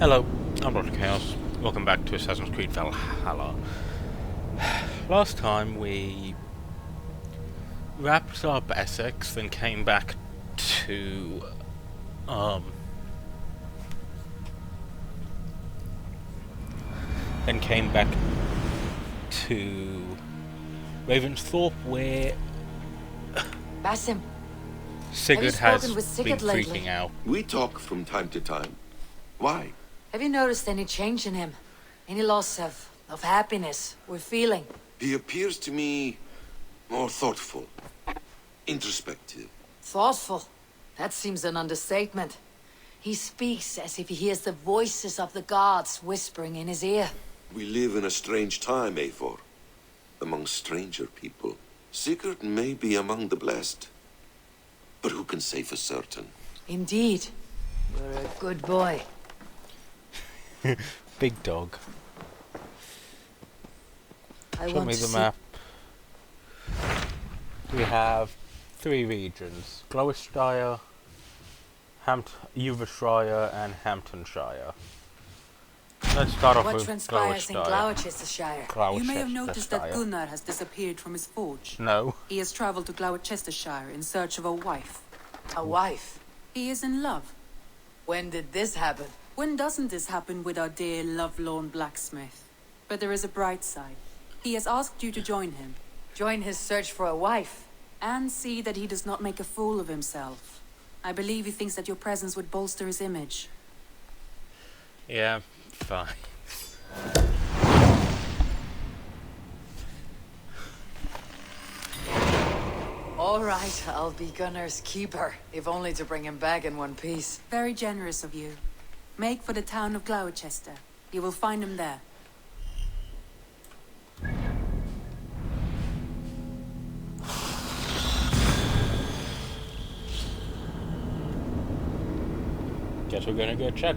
Hello, I'm Dr. Chaos. Welcome back to Assassin's Creed Valhalla. Last time we wrapped up Essex, then came back to Ravensthorpe, where Basim, Sigurd have has you spoken with been Sigurd lately? freaking out. We talk from time to time. Why? Have you noticed any change in him? Any loss of happiness or feeling? He appears to me more thoughtful, introspective. Thoughtful? That seems an understatement. He speaks as if he hears the voices of the gods whispering in his ear. We live in a strange time, Eivor. Among stranger people. Sigurd may be among the blessed. But who can say for certain? Indeed. You're a good boy. Big dog. Show me the map. We have 3 regions: Glowecestrescire, Uvershire, and Hamptonshire. Let's start off What with transpires in Glowecestrescire. Glowecestrescire? You may have noticed that Gunnar has disappeared from his forge. No. He has traveled to Glowecestrescire in search of a wife. A wife? He is in love. When did this happen? When doesn't this happen with our dear lovelorn blacksmith? But there is a bright side. He has asked you to join him. Join his search for a wife? And see that he does not make a fool of himself. I believe he thinks that your presence would bolster his image. Yeah, fine. All right, I'll be Gunnar's keeper, if only to bring him back in one piece. Very generous of you. Make for the town of Gloucester. You will find him there. Guess we're gonna go check.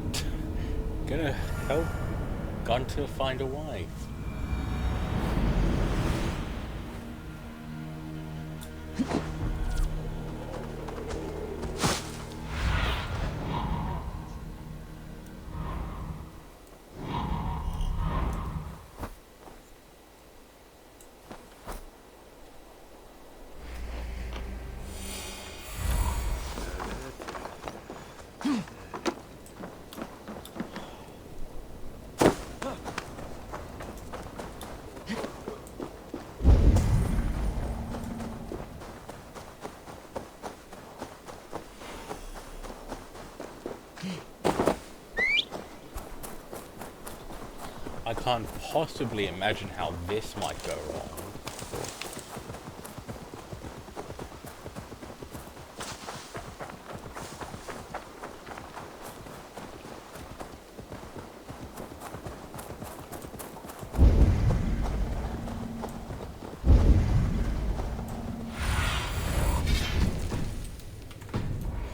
Gonna help Gunter find a wife. I can't possibly imagine how this might go wrong.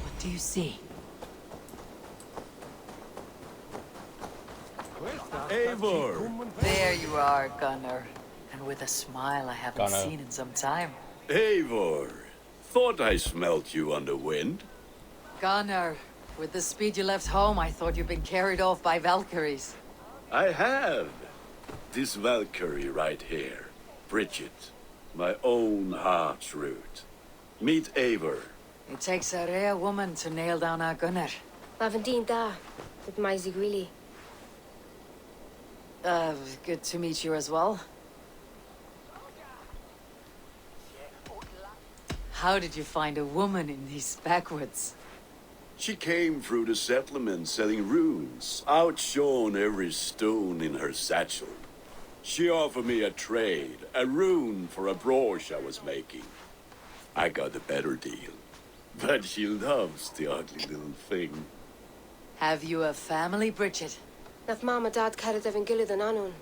What do you see? Eivor! There you are, Gunnar. And with a smile I haven't Gunnar. seen in some time. Eivor! Thought I smelt you on the wind. Gunnar, with the speed you left home, I thought you'd been carried off by Valkyries. I have. This Valkyrie right here. Bridget. My own heart's root. Meet Eivor. It takes a rare woman to nail down our Gunnar. Lavandine da, with my Zigwili. Good to meet you as well. How did you find a woman in these backwoods? She came through the settlement selling runes, outshone every stone in her satchel. She offered me a trade, a rune for a brooch I was making. I got a better deal. But she loves the ugly little thing. Have you a family, Bridget? Naf mama dad carried Evan Gilly than Anun.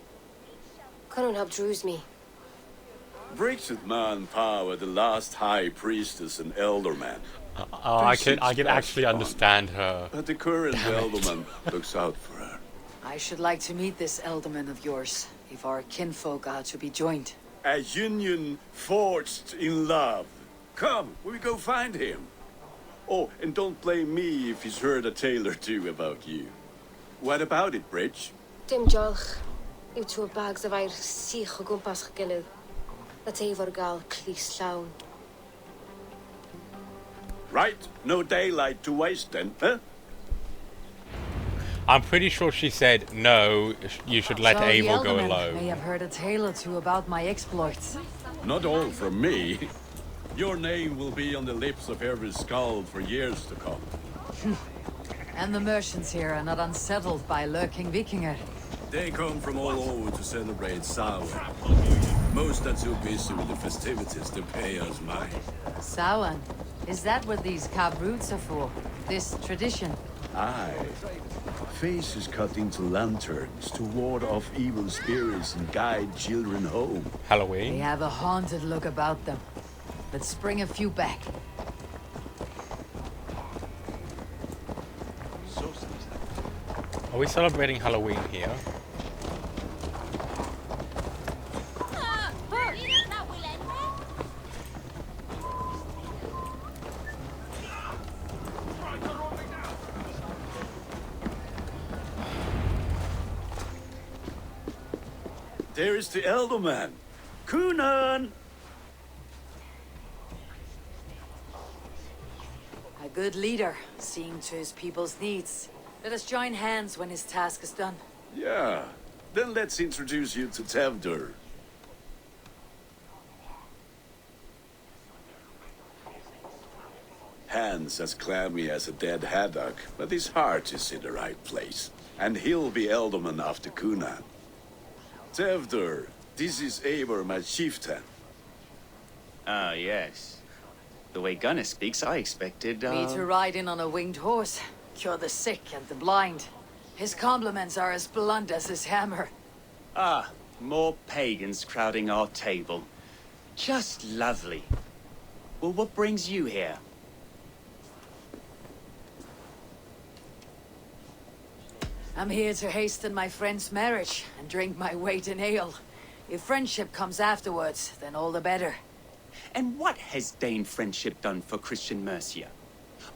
Cannon have drews me. Bridget Manpower, the last high priestess and elderman. I can actually understand her. But the current elderman looks out for her. I should like to meet this elderman of yours, if our kinfolk are to be joined. A union forged in love. Come, we go find him. Oh, and don't blame me if he's heard a tale or two about you. What about it, Bridge? Dim diolch. Yw two bags of air sych o gwmpas ch gilydd. That efo'r gael clis llawn. Right, no daylight to waste then, huh? I'm pretty sure she said, no, you should let So the Eivor go Elderman alone. may have heard a tale or two about my exploits. Not all from me. Your name will be on the lips of every skald for years to come. And the merchants here are not unsettled by lurking Vikinger. They come from all over to celebrate Samhain. Most are too busy with the festivities to pay us mind. Samhain? Is that what these carved roots are for? This tradition? Aye. Faces cut into lanterns to ward off evil spirits and guide children home. They Halloween. have a haunted look about them. Let's bring a few back. Are we celebrating Halloween here? There is the Elderman. Kunan! A good leader, seeing to his people's needs. Let us join hands when his task is done. Yeah. Then let's introduce you to Tevdur. Hands as clammy as a dead haddock, but his heart is in the right place. And he'll be Elderman after Kunan. Tevdur, this is Eivor, my chieftain. Ah, yes. The way Gunnar speaks, I expected, Me to ride in on a winged horse, cure the sick and the blind. His compliments are as blunt as his hammer. Ah, more pagans crowding our table. Just lovely. Well, what brings you here? I'm here to hasten my friend's marriage and drink my weight in ale. If friendship comes afterwards, then all the better. And what has Dane friendship done for Christian Mercia?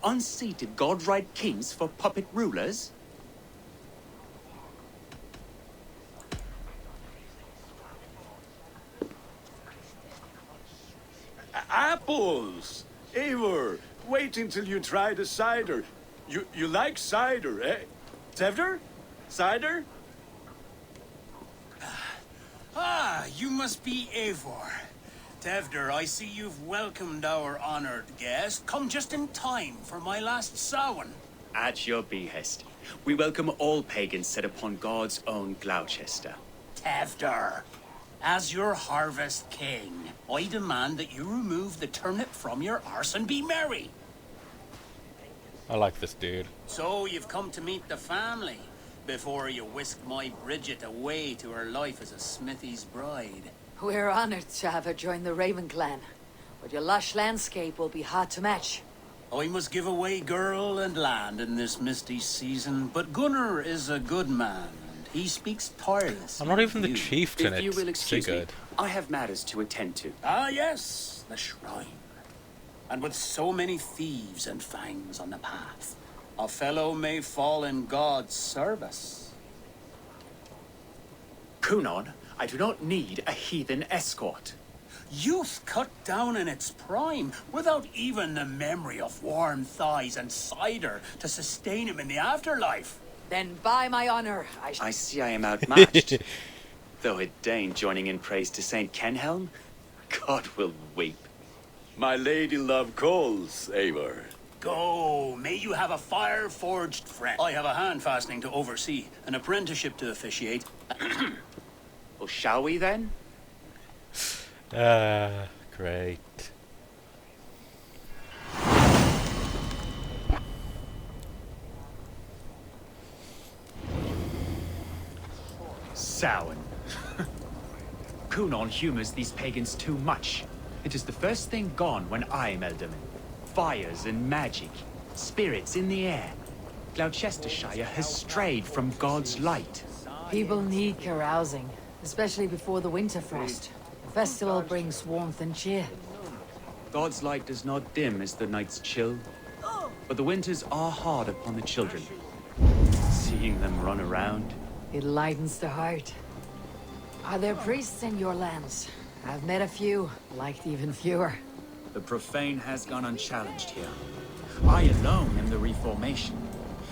Unseated god-right kings for puppet rulers? Apples! Eivor, wait until you try the cider. You like cider, eh? Tevdur? Cider? Ah, you must be Eivor. Tevdur, I see you've welcomed our honored guest. Come just in time for my last Samhain. At your behest. We welcome all pagans set upon God's own Gloucester. Tevdur, as your harvest king, I demand that you remove the turnip from your arse and be merry. I like this dude. So you've come to meet the family before you whisk my Bridget away to her life as a smithy's bride. We're honored to have her join the Raven clan, but your lush landscape will be hard to match. I must give away girl and land in this misty season, but Gunnar is a good man, and he speaks tireless. I'm not even the you. chieftain, If you will it's excuse me, Sigurd. I have matters to attend to. Ah, yes, the shrine. And with so many thieves and fangs on the path, a fellow may fall in God's service. Kunon, I do not need a heathen escort. Youth cut down in its prime, without even the memory of warm thighs and cider to sustain him in the afterlife. Then by my honor, I see I am outmatched. Though a Dane joining in praise to Saint Kenhelm, God will weep. My lady love calls, Eivor. Go, may you have a fire-forged friend. I have a hand fastening to oversee, an apprenticeship to officiate. Well, shall we then? Great. Samhain. Kunon humors these pagans too much. It is the first thing gone when I am Elderman. Fires and magic, spirits in the air. Gloucestershire has strayed from God's light. people need carousing, especially before the winter frost. The festival brings warmth and cheer. God's light does not dim as the nights chill, but the winters are hard upon the children. Seeing them run around. It lightens the heart. Are there priests in your lands? I've met a few, liked even fewer. The profane has gone unchallenged here. I alone am the reformation.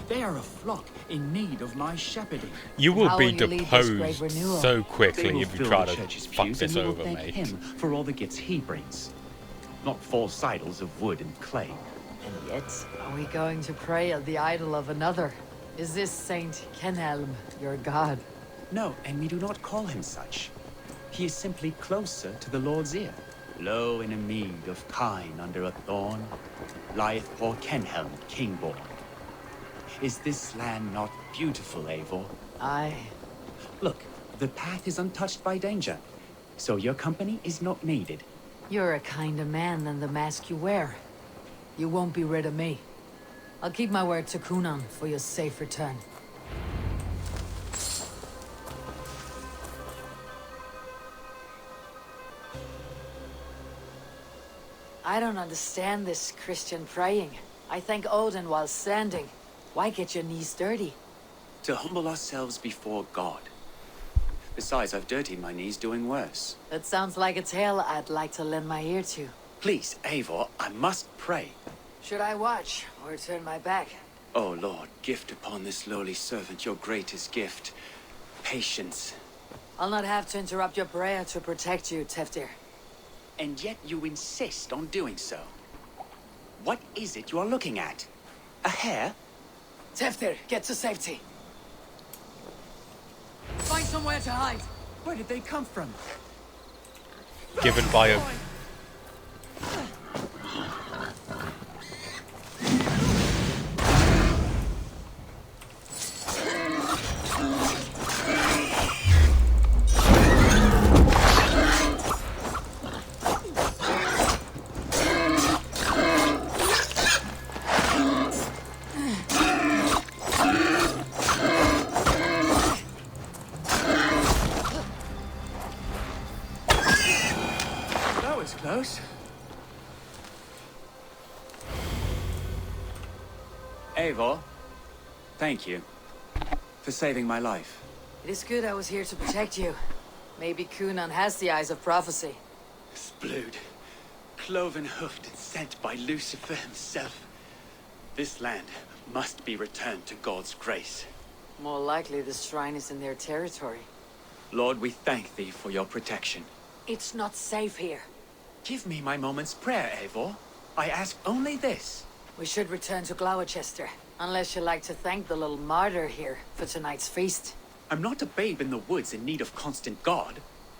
They are a flock in need of my shepherding. You will How be will you lead this great deposed renewal? so They quickly will if you fill try the to church's fuck pews, this and we over, will thank mate. him for all the gifts he brings. Not false idols of wood and clay. And yet, are we going to pray at the idol of another? Is this Saint Kenelm your god? No, and we do not call him such. He is simply closer to the Lord's ear. Lo, in a mead of kine under a thorn, lieth poor Kenhelm, kingborn. Is this land not beautiful, Eivor? Aye. Look, the path is untouched by danger, so your company is not needed. You're a kinder man than the mask you wear. You won't be rid of me. I'll keep my word to Kunan for your safe return. I don't understand this Christian praying. I thank Odin while standing. Why get your knees dirty? To humble ourselves before God. Besides, I've dirtied my knees doing worse. That sounds like a tale I'd like to lend my ear to. Please, Eivor, I must pray. Should I watch, or turn my back? Oh Lord, gift upon this lowly servant your greatest gift. Patience. I'll not have to interrupt your prayer to protect you, Teftir. And yet you insist on doing so. What is it you are looking at? A hare? Teftir, get to safety. Find somewhere to hide. Where did they come from? Given by a... That was close. Eivor, thank you for saving my life. It is good I was here to protect you. Maybe Kunan has the eyes of prophecy. Splood, cloven-hoofed and sent by Lucifer himself. This land must be returned to God's grace. More likely the shrine is in their territory. Lord, we thank thee for your protection. It's not safe here. Give me my moment's prayer, Eivor. I ask only this. We should return to Glowecester, unless you'd like to thank the little martyr here for tonight's feast. I'm not a babe in the woods in need of constant guard.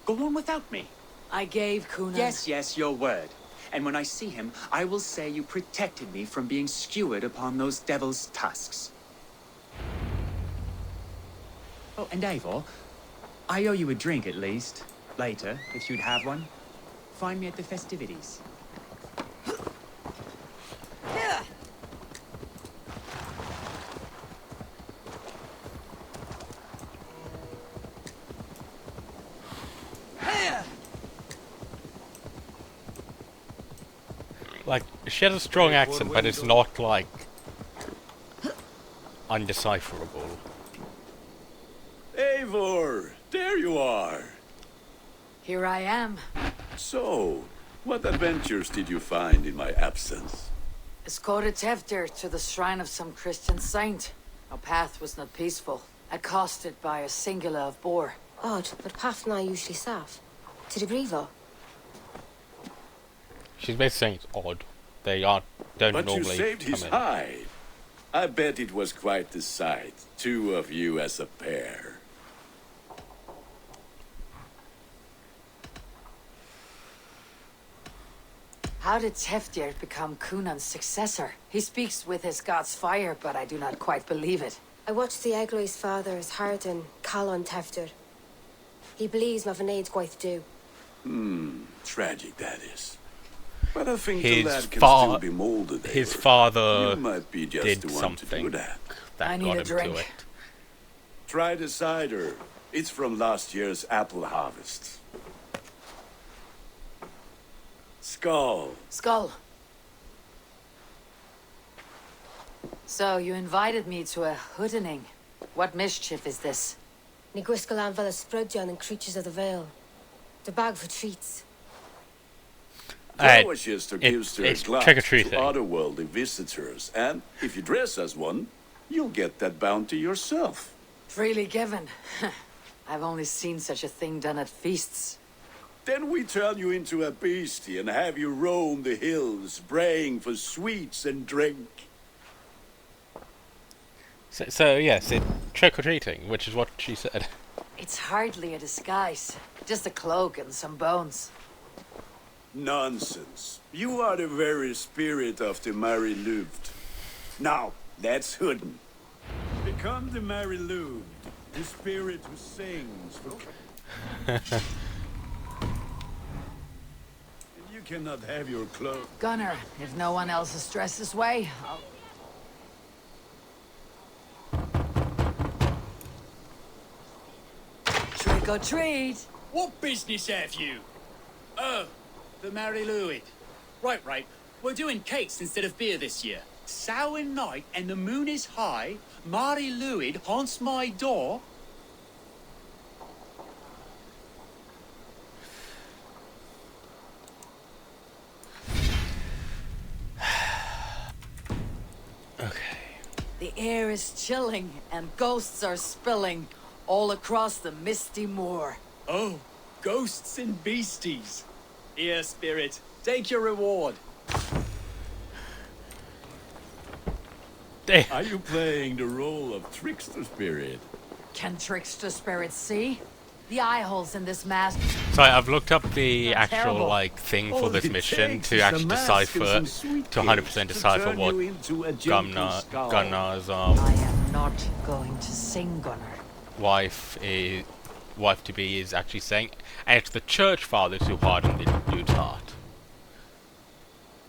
Go on without me. I gave Kunan... Yes, your word. And when I see him, I will say you protected me from being skewered upon those devil's tusks. Oh, and Eivor, I owe you a drink at least. Later, if you'd have one. Find me at the festivities. Like, she has a strong accent, but it's not, like, undecipherable. Eivor, there you are. Here I am. So, what adventures did you find in my absence? Escorted Teftir to the shrine of some Christian saint. Our path was not peaceful. Accosted by a singular of boar. Odd, but Pathna usually staff. To the Grievo. She's basically saying it's odd. They don't But you normally saved his come in. hide. I bet it was quite the sight. Two of you as a pair. How did Teftir become Kunan's successor? He speaks with his god's fire, but I do not quite believe it. I watched the Egloi's father's heart and Calon Teftir. He believes Mavanaid's quite do. Tragic that is. But I think His the lad can fa- still be molded. His Eivor. father You might be just did the one something to do that. that I need got a him drink. to it. Try the cider. It's from last year's apple harvest. Skull. Skull. So, you invited me to a hoodening. What mischief is this? Ní gwisgo an fel ysbrydion and creatures of the Vale. The bag for treats. Glowecestrescire gives their it's glass trick-or-treating. to otherworldly visitors, and if you dress as one, you'll get that bounty yourself. Freely given. I've only seen such a thing done at feasts. Then we turn you into a beastie and have you roam the hills, braying for sweets and drink. So yes, it's trick-or-treating, which is what she said. It's hardly a disguise. Just a cloak and some bones. Nonsense. You are the very spirit of the Mary Louved. Now, that's Hooden. Become the Mary Louved, the spirit who sings for... And you cannot have your cloak. Gunnar, if no one else is dressed this way, I'll... Trick or treat! What business have you? Oh, the Mary Louis. Right. We're doing cakes instead of beer this year. Sour night and the moon is high. Mary Louis haunts my door. Okay. The air is chilling and ghosts are spilling all across the misty moor. Oh, ghosts and beasties. Here, spirit, take your reward. Are you playing the role of trickster spirit? Can trickster spirits see? The eye holes in this mask. So I've looked up the actual terrible. like thing for All this it mission takes to is actually a mask and decipher, some sweet to 100% cakes to decipher turn what you into a gentle skull. Gunnar's I am not going to sing, Gunnar. wife to be is actually saying, and it's the church fathers who hardened the dude's heart.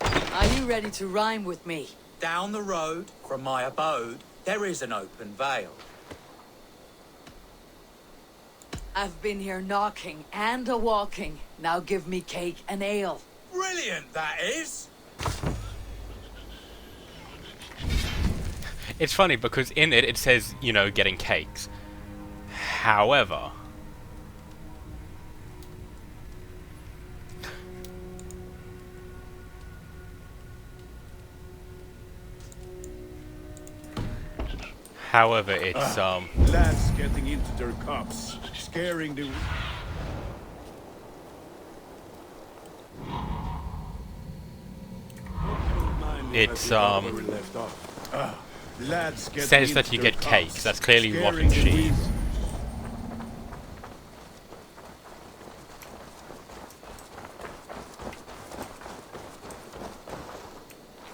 Are you ready to rhyme with me? Down the road from my abode, there is an open vale. I've been here knocking and a-walking. Now give me cake and ale. Brilliant, that is! It's funny because in it says, you know, getting cakes. However, it's Lads getting into their cups, scaring the... it's Lads getting says that into you their get cups, cakes. That's clearly scaring rotten the cheese. weasels.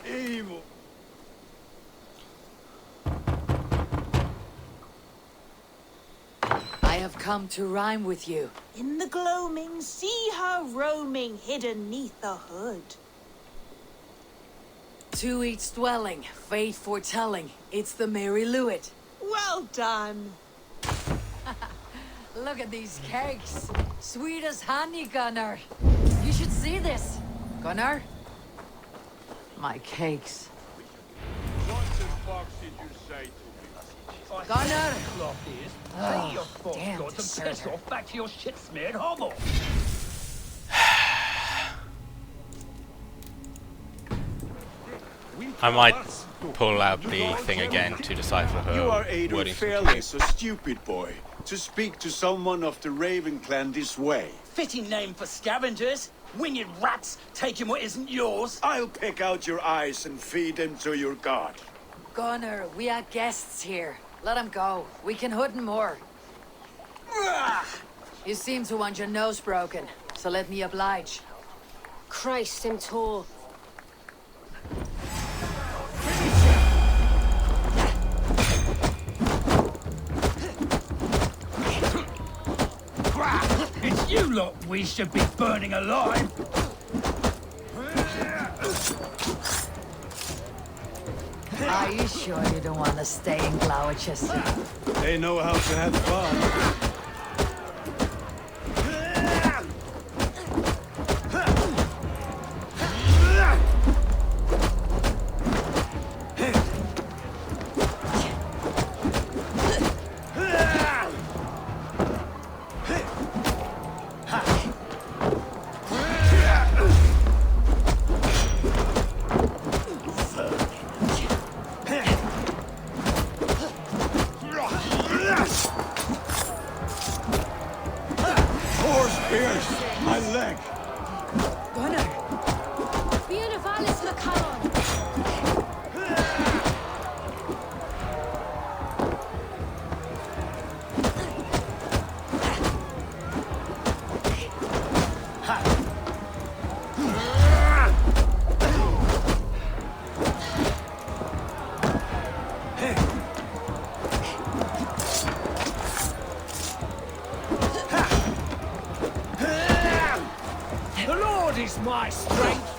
Evil. I have come to rhyme with you. In the gloaming, see her roaming, hidden neath the hood. To each dwelling, fate foretelling. It's the Mary Louis. Well done. Look at these cakes. Sweet as honey, Gunnar. You should see this. Gunnar? My cakes. What the fuck did you say to me? Gunnar! Say your Oh, damn God to piss deserter. off back to your shit-smeared hovel. I might pull out the thing again to decipher her You are either wording. fearless or stupid, boy, to speak to someone of the Raven clan this way. Fitting name for scavengers. Winged rats taking what isn't yours. I'll pick out your eyes and feed them to your god. Gunnar, we are guests here. Let him go. We can hood him more. You seem to want your nose broken, so let me oblige. Christ, I'm tall. It's you lot we should be burning alive. Are you sure you don't want to stay in Glowecester? They know how to have fun. is my strength.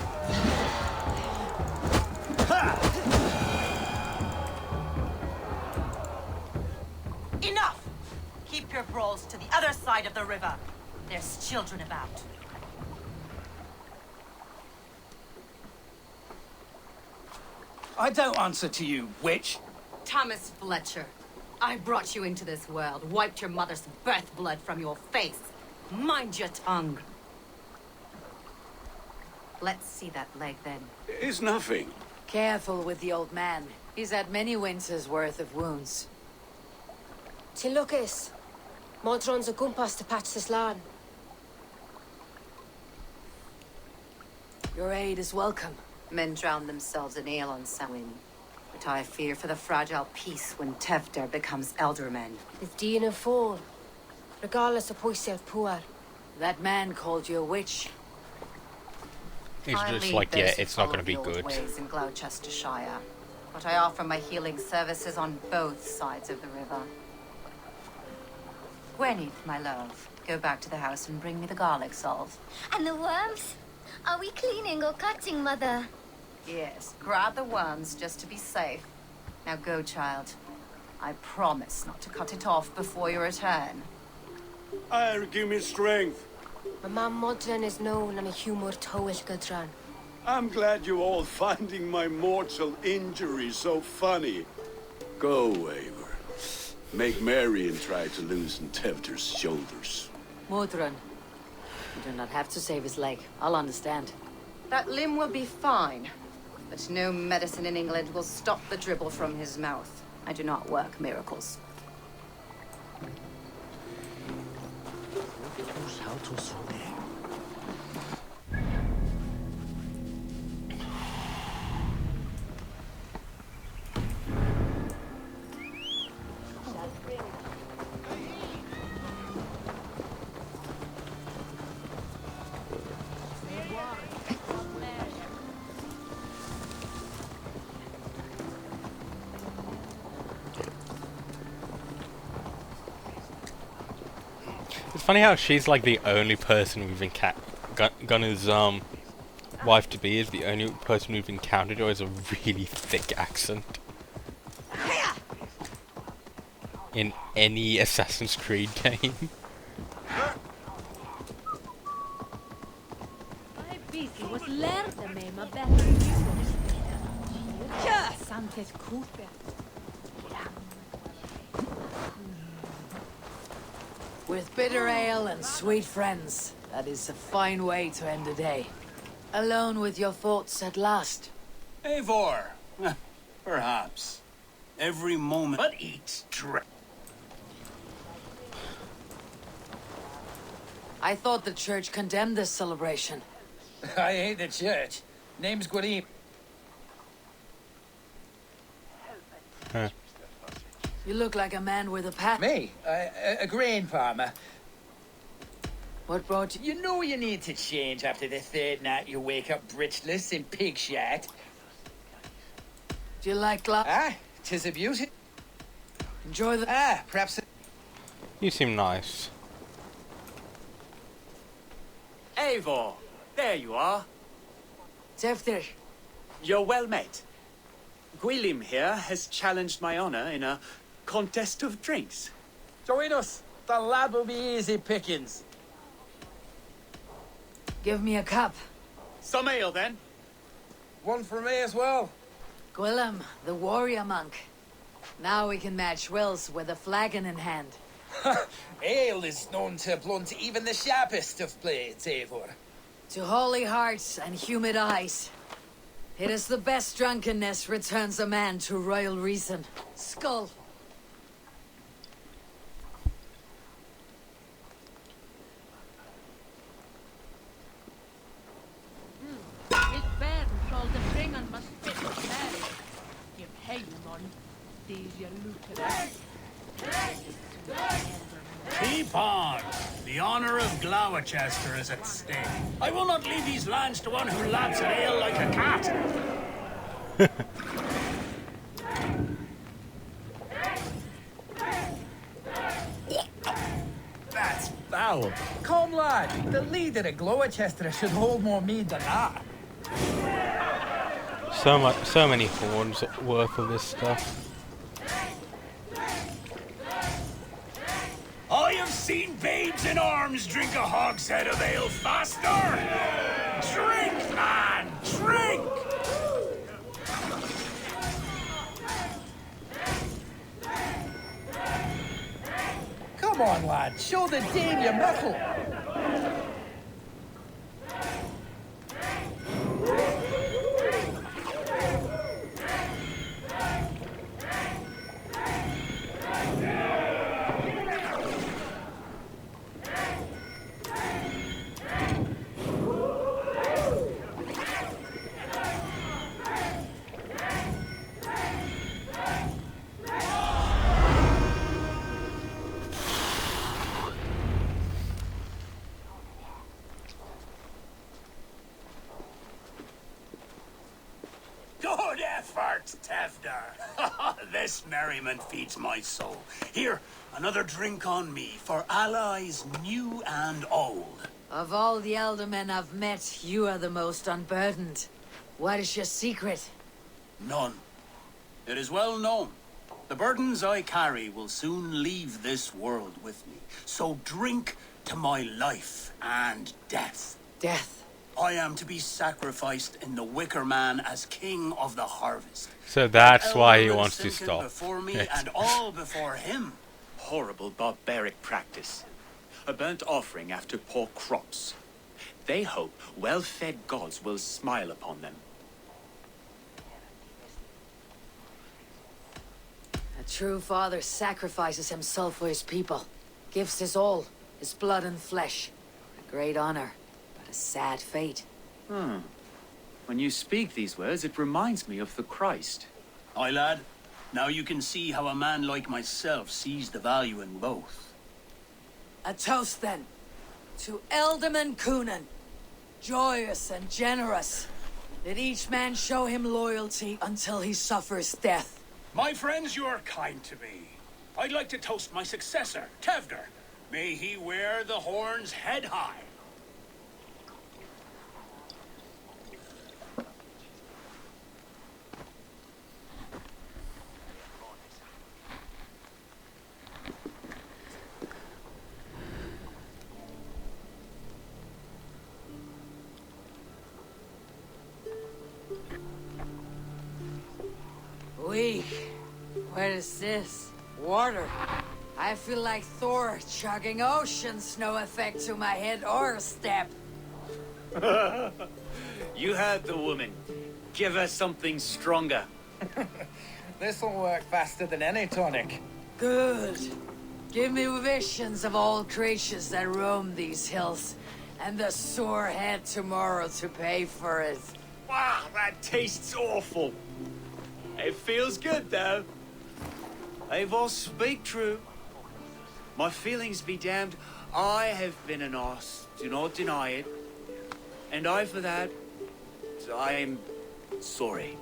Enough! Keep your brawls to the other side of the river. There's children about. I don't answer to you, witch. Thomas Fletcher, I brought you into this world, wiped your mother's birth blood from your face. Mind your tongue. Let's see that leg then. It's nothing. Careful with the old man. He's had many winters' worth of wounds. Tilukis. Modron's a gumpas to patch this land. Your aid is welcome. Men drown themselves in ale on Samhain. But I fear for the fragile peace when Tevder becomes eldermen. It's Dean and Fall. Regardless of Poisel Puar. That man called you a witch. He's I just lead like, yeah, those who it's not follow going to be the old good. ways in Glowecestrescire, but I offer my healing services on both sides of the river. Gwenny, my love, go back to the house and bring me the garlic salve. And the worms? Are we cleaning or cutting, Mother? Yes, grab the worms just to be safe. Now go, child. I promise not to cut it off before your return. Give me strength. My man Modron is known and a humor towel Gudran. I'm glad you're all finding my mortal injury so funny. Go, Eivor. Make merry and try to loosen Tevder's shoulders. Modron. You do not have to save his leg. I'll understand. That limb will be fine, but no medicine in England will stop the dribble from his mouth. I do not work miracles. It's funny how she's like the only person we've Gunner's wife to be is the only person we've encountered who has a really thick accent in any Assassin's Creed game. With bitter ale and sweet friends, that is a fine way to end a day. Alone with your thoughts at last. Eivor, perhaps. Every moment but eat drink. I thought the church condemned this celebration. I hate the church. Name's Gwenny. You look like a man with a path. Me? A grain farmer. What brought you? You know you need to change after the third night you wake up britchless in pig shat. Do you like Ah, 'tis a beauty. Enjoy the... Ah, perhaps... You seem nice. Eivor, there you are. Tevder. You're well met. Gwilym here has challenged my honor in a contest of drinks. Join us. The lad will be easy pickings. Give me a cup. Some ale, then. One for me as well. Gwilym, the warrior monk. Now we can match wills with a flagon in hand. Ale is known to blunt even the sharpest of blades, Eivor. To holy hearts and humid eyes. It is the best drunkenness returns a man to royal reason. Skull. Keep on. The honor of Glowechester is at stake. I will not leave these lands to one who laps at ale like a cat. That's foul. foul. Come, lad. The leader of Glowecestrescire should hold more mead than that. So many horns worth of this stuff. I have seen babes in arms drink a hogshead of ale faster. Drink, man, drink! Come on, lad. Show the Dane your mettle. Good effort, Tevder. This merriment feeds my soul. Here, another drink on me for allies new and old. Of all the eldermen I've met, you are the most unburdened. What is your secret? None. It is well known. The burdens I carry will soon leave this world with me. So drink to my life and death. Death? I am to be sacrificed in the Wicker Man as king of the harvest. So that's why he Elderman wants to sinking stop. Before me Yes. and all before him. Horrible barbaric practice. A burnt offering after poor crops. They hope well-fed gods will smile upon them. A true father sacrifices himself for his people. Gives his all, his blood and flesh. A great honor, but a sad fate. When you speak these words, it reminds me of the Christ. Aye, lad. Now you can see how a man like myself sees the value in both. A toast then, to Elderman Coonan. Joyous and generous. Let each man show him loyalty until he suffers death. My friends, you are kind to me. I'd like to toast my successor, Tevder. May he wear the horns head high. Weak. What is this? Water. I feel like Thor chugging oceans, no effect to my head or step. You heard the woman. Give her something stronger. This'll work faster than any tonic. Good. Give me visions of all creatures that roam these hills, and the sore head tomorrow to pay for it. Wow, that tastes awful. It feels good, though. Eivor, speak true. My feelings be damned. I have been an arse. Do not deny it. And I, for that, I am sorry.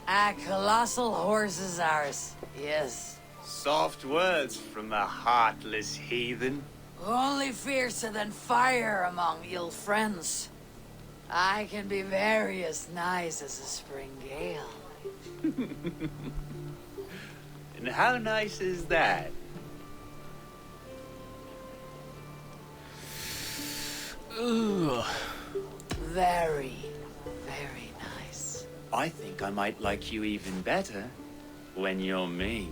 A colossal horse is ours. Yes. Soft words from a heartless heathen. Only fiercer than fire among ill friends. I can be very as nice as a spring gale. And how nice is that? Ooh. Very, very nice. I think I might like you even better when you're mean.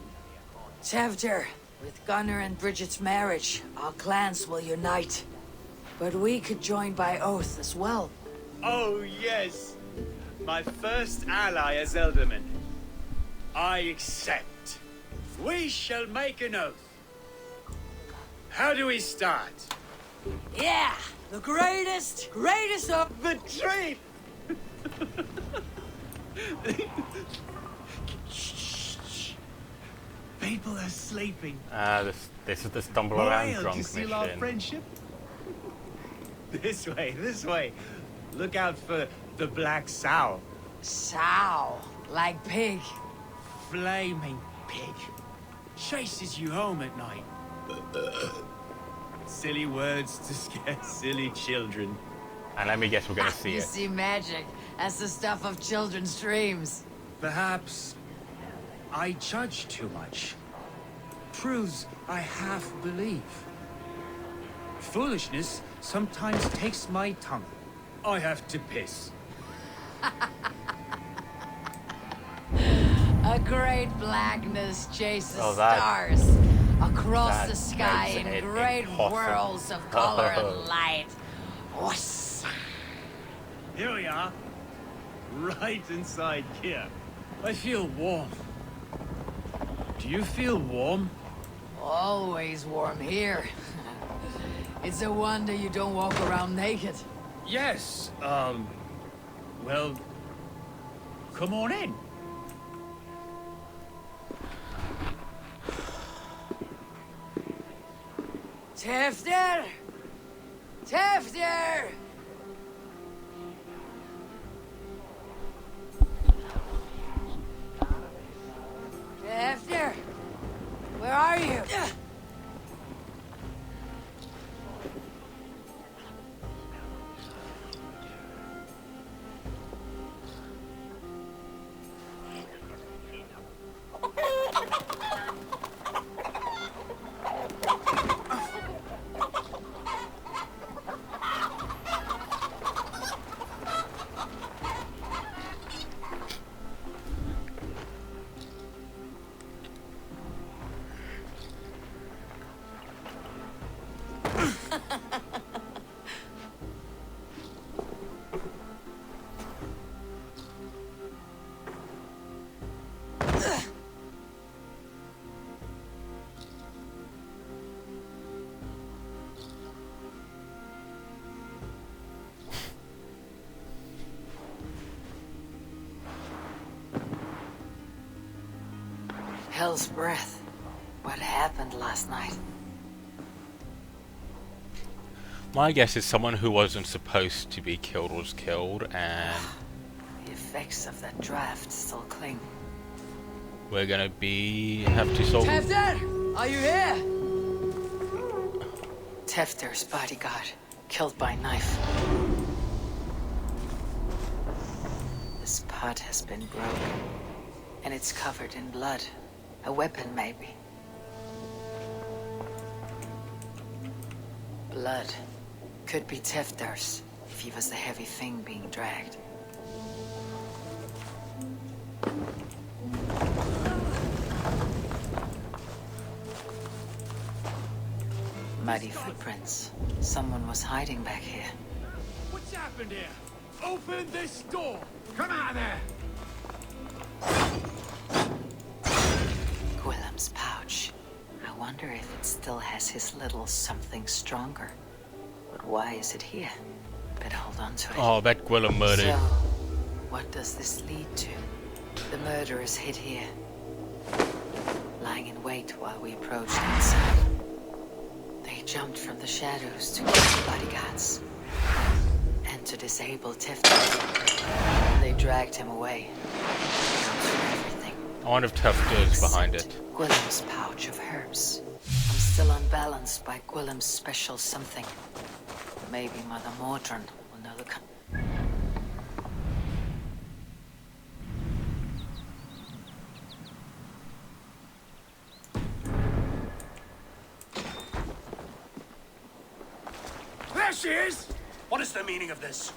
Tevder, with Gunnar and Bridget's marriage, our clans will unite. But we could join by oath as well. Oh, yes. My first ally as Elderman. I accept. We shall make an oath. How do we start? Yeah! The greatest of the tree! People are sleeping. This is the stumble around Royal drunk to seal our mission. friendship. This way, this way. Look out for the black sow. Sow, like pig. Flaming pig. Chases you home at night. Silly words to scare silly children. And let me guess, we're gonna see You it. see magic. That's the stuff of children's dreams. Perhaps I judge too much. Truths I half believe. Foolishness sometimes takes my tongue. I have to piss. A great blackness chases Oh, that- stars across that the sky makes in it great impossible. whirls of color and light. Whoosh. Here we are. Right inside here. I feel warm. Do you feel warm? Always warm here. It's a wonder you don't walk around naked. Yes, well, come on in. Tefter! Tefter! Tefter! Where are you? Hell's breath. What happened last night? My guess is someone who wasn't supposed to be killed was killed, and The effects of that draft still cling. we're gonna have to solve. Tefter! Are you here? Tefter's bodyguard, killed by knife. This pot has been broken, and it's covered in blood. A weapon, maybe. Blood. Could be Tefter's, if he was the heavy thing being dragged. Muddy footprints. Someone was hiding back here. What's happened here? Open this door! Come out of there! Gwillem's pouch. I wonder if it still has his little something stronger. But why is it here? Better hold on to it. Oh, I bet Gwillem murdered. So, what does this lead to? The murderers hid here, lying in wait while we approached outside. They jumped from the shadows to kill the bodyguards and to disable Tefter. They dragged him away. Counts for everything. I wonder if Tufter is behind it. Gwillem's pouch of herbs. I'm still unbalanced by Gwillem's special something. Maybe Mother Mordrin will know the There she is! What is the meaning of this?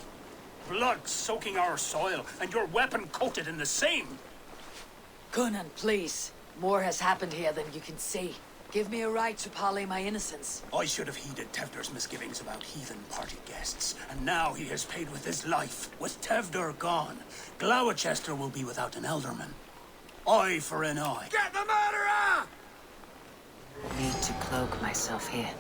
Blood soaking our soil, and your weapon coated in the same! Conan, please. More has happened here than you can see. Give me a right to parley my innocence. I should have heeded Tevder's misgivings about heathen party guests, and now he has paid with his life. With Tevder gone, Glowecester will be without an elderman. Eye for an eye. Get the murderer! Need to cloak myself here.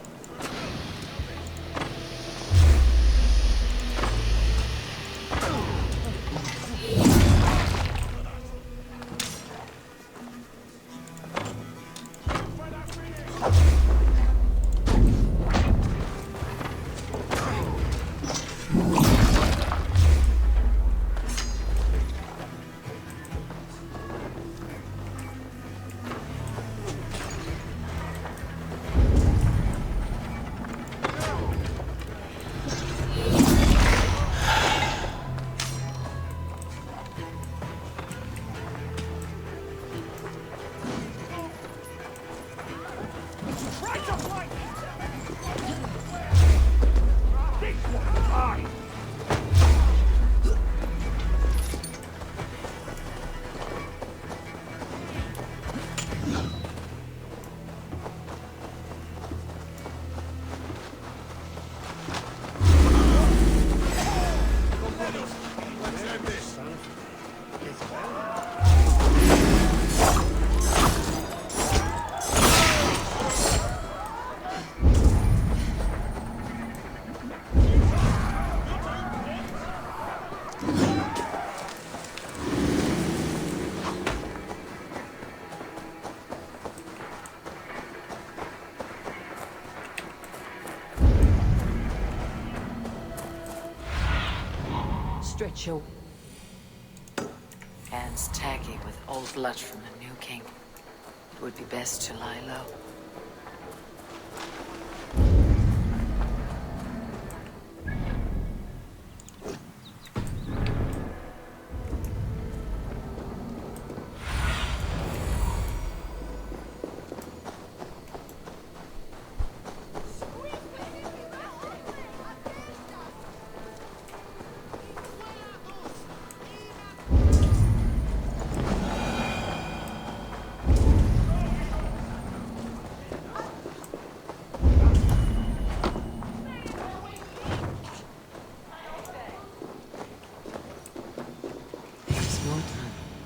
Stretch your hands tacky with old blood from the new king. It would be best to lie low.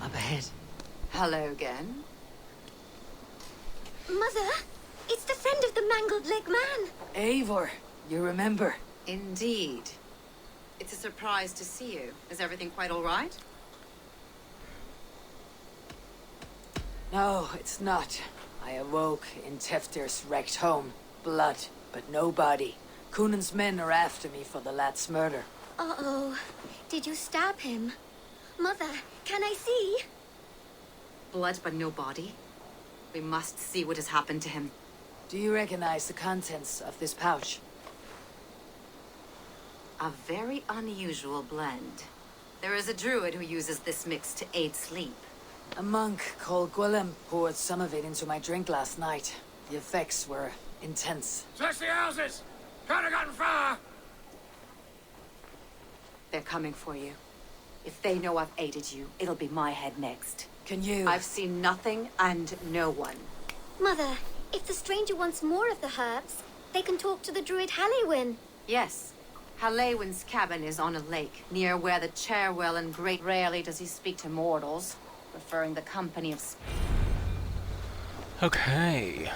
Up ahead. Hello again. Mother, it's the friend of the mangled leg man. Eivor, you remember? Indeed. It's a surprise to see you. Is everything quite all right? No, it's not. I awoke in Teftir's wrecked home. Blood, but no body. Cunan's men are after me for the lad's murder. Uh-oh. Did you stab him? Mother, can I see? Blood but no body? We must see what has happened to him. Do you recognize the contents of this pouch? A very unusual blend. There is a druid who uses this mix to aid sleep. A monk called Gwillem poured some of it into my drink last night. The effects were intense. Search the houses! Could have gotten far! They're coming for you. If they know I've aided you, it'll be my head next. Can you? I've seen nothing and no one. Mother, if the stranger wants more of the herbs, they can talk to the druid Halewyn. Yes. Halewyn's cabin is on a lake, near where the Cherwell and Great. Rarely does he speak to mortals, preferring the company of... Okay.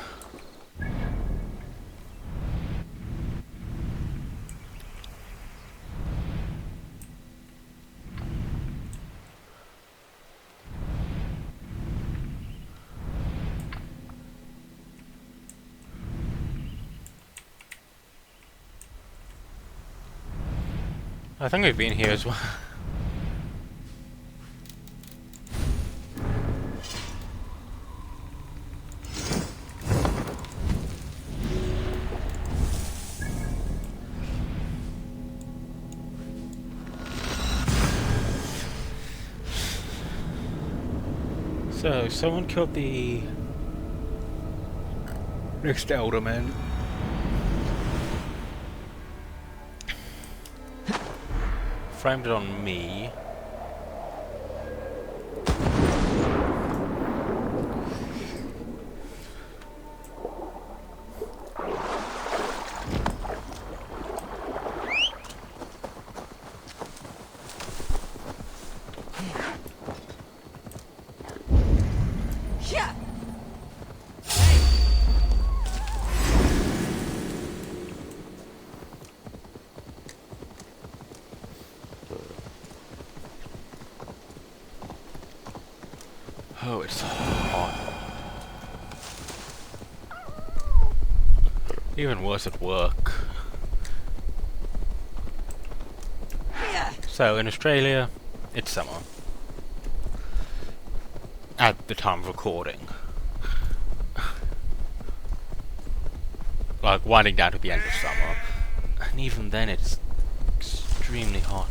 I think we've been here as well. So, someone killed the next alderman. Framed it on me. Yeah. Oh, it's hot. Even worse at work. So, in Australia, it's summer. At the time of recording. Like, winding down to the end of summer. And even then, it's extremely hot.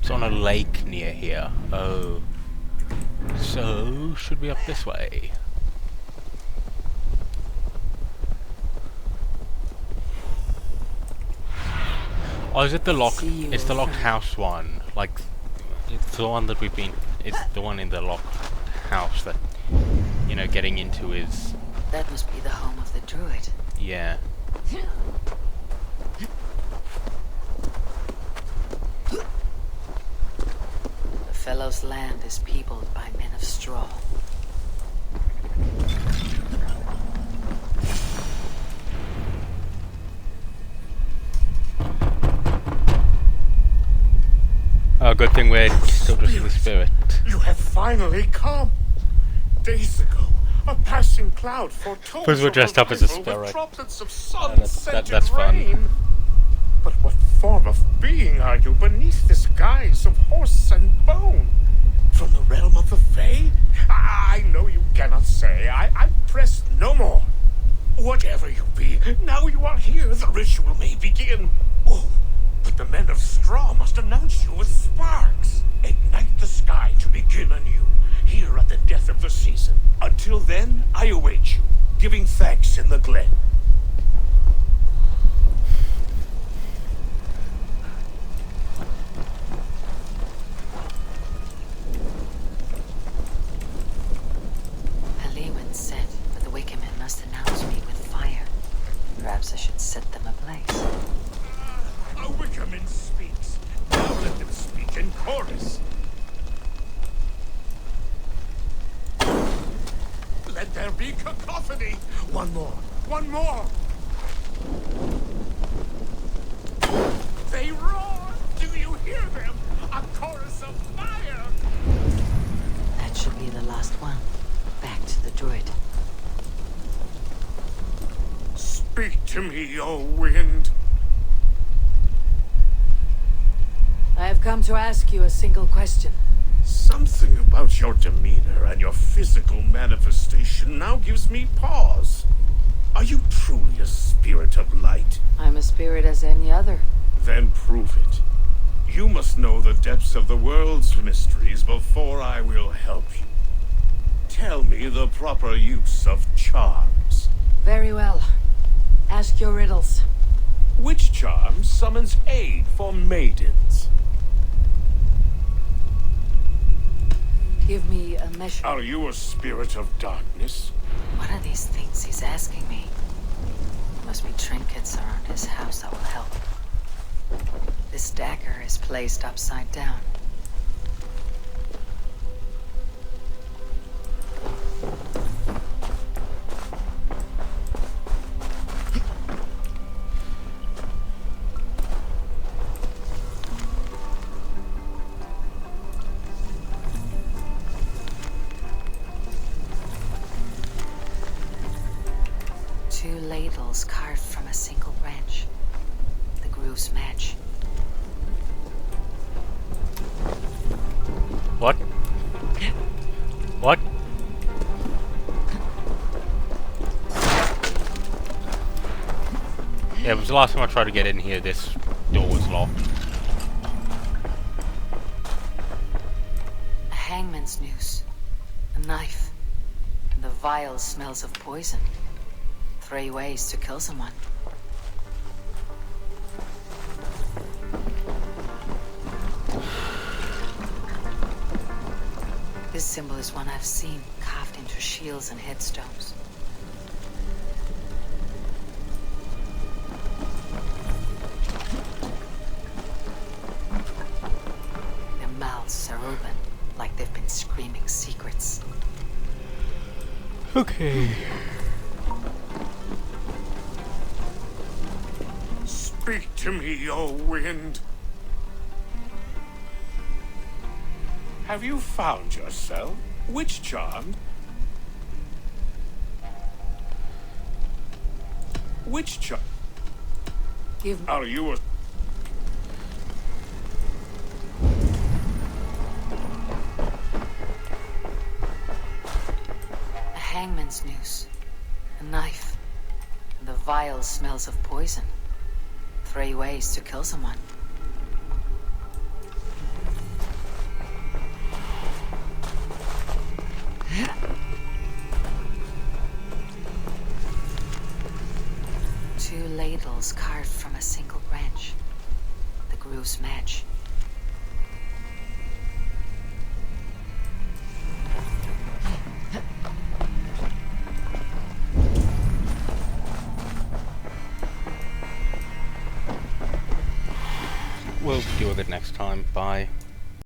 It's on a lake near here. Oh. So, should we up this way? Oh, is it the lock? It's the locked house one. Like, it's the one that we've been. It's the one in the locked house that, you know, getting into is. That must be the home of the druid. Yeah. The fellow's land is peopled by men of straw. Oh, good thing we're still just the spirit. You have finally come. Days ago, a passing cloud foretold Because we're dressed up as a arrival with spirit. droplets of sun-scented that's fun. rain. But what form of being are you beneath this guise of horse and bone? From the realm of the Fae? I know you cannot say. I press no more. Whatever you be, now you are here, the ritual may begin. Oh, but the men of straw must announce you with sparks. Ignite the sky to begin anew, here at the death of the season. Until then, I await you, giving thanks in the glen. Haliwin said, but the wicked men must announce me with fire. Perhaps I should set them ablaze. A Wickerman speaks. Now let them speak in chorus. Let there be cacophony. One more. One more. They roar. Do you hear them? A chorus of fire. That should be the last one. Back to the druid. Speak to me, O wind. I have come to ask you a single question. Something about your demeanor and your physical manifestation now gives me pause. Are you truly a spirit of light? I'm a spirit as any other. Then prove it. You must know the depths of the world's mysteries before I will help you. Tell me the proper use of charms. Very well. Ask your riddles. Which charm summons aid for maidens? Give me a measure. Are you a spirit of darkness? What are these things he's asking me? Must be trinkets around his house that will help. This dagger is placed upside down. Two ladles carved from a single branch. The grooves match. What? What? Yeah, it was the last time I tried to get in here, this door was locked. A hangman's noose. A knife. And the vile smells of poison. 3 ways to kill someone. This symbol is one I've seen carved into shields and headstones. Their mouths are open, like they've been screaming secrets. Okay. Speak to me, O wind. Have you found yourself? Which charm? Which charm? Give me. Are you a... A hangman's noose. A knife. And the vile smells of poison. 3 ways to kill someone. 2 ladles carved from a single branch. The grooves match. We'll deal with it next time. Bye.